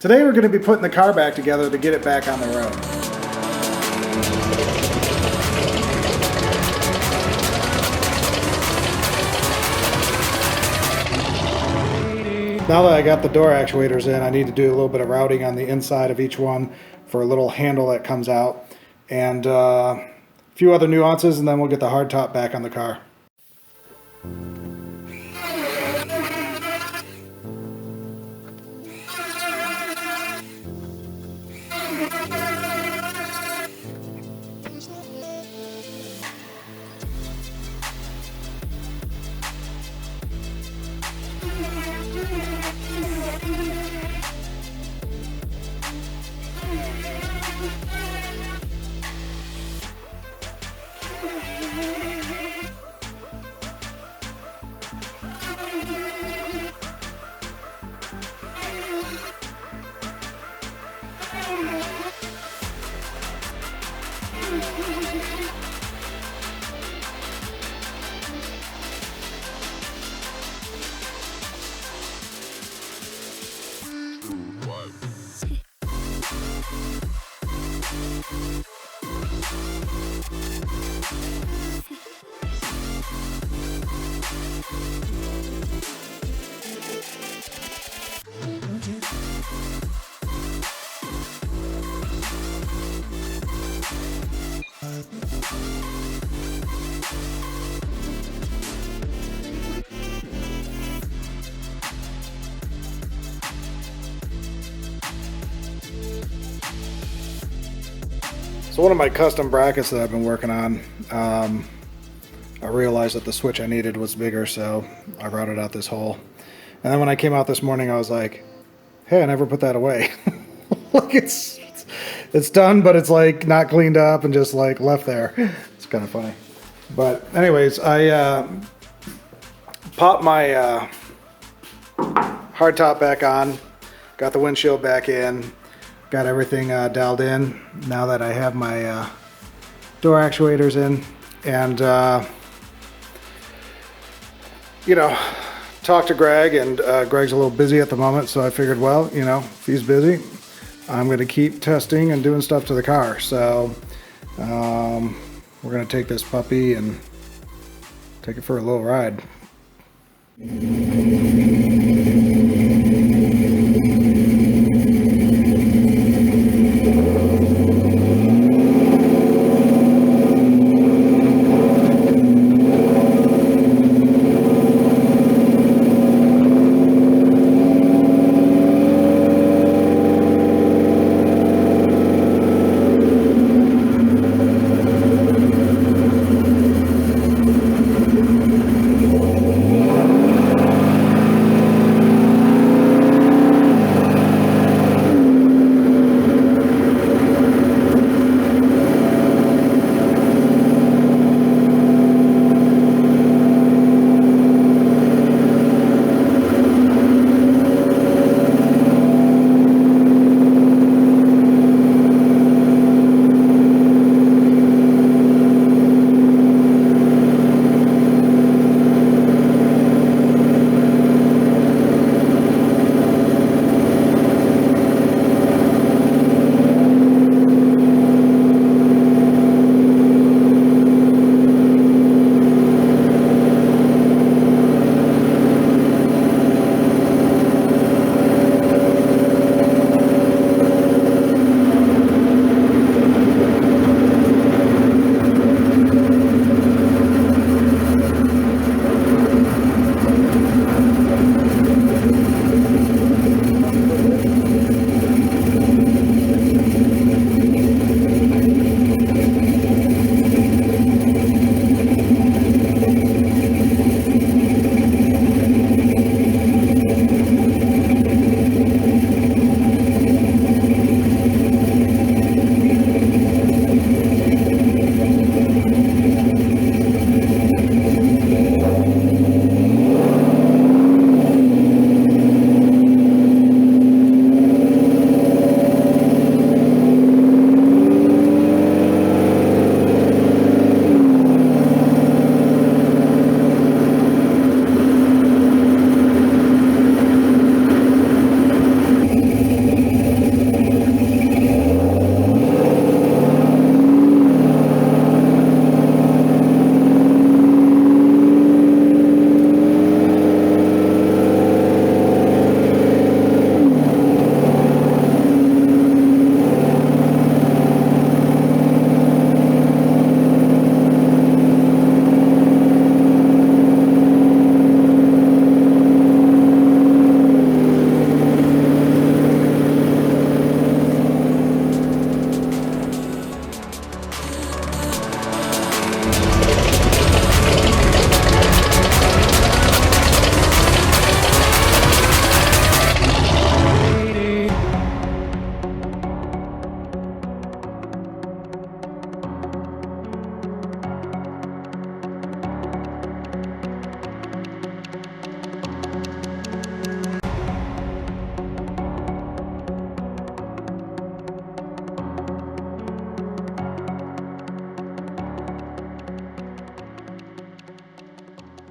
Today we're going to be putting the car back together to get it back on the road. Now that I got the door actuators in, I need to do a little bit of routing on the inside of each one for a little handle that comes out, and a few other nuances, and then we'll get the hardtop back on the car. So one of my custom brackets that I've been working on, I realized that the switch I needed was bigger, so I routed out this hole. And then when I came out this morning, I was like, hey, I never put that away. Like it's done, but it's like not cleaned up and just like left there. It's kind of funny. But anyways, I popped my hardtop back on, got the windshield back in, got everything dialed in now that I have my door actuators in, and you know, talked to Greg, and Greg's a little busy at the moment, so I figured, well, you know, if he's busy, I'm going to keep testing and doing stuff to the car. So we're going to take this puppy and take it for a little ride.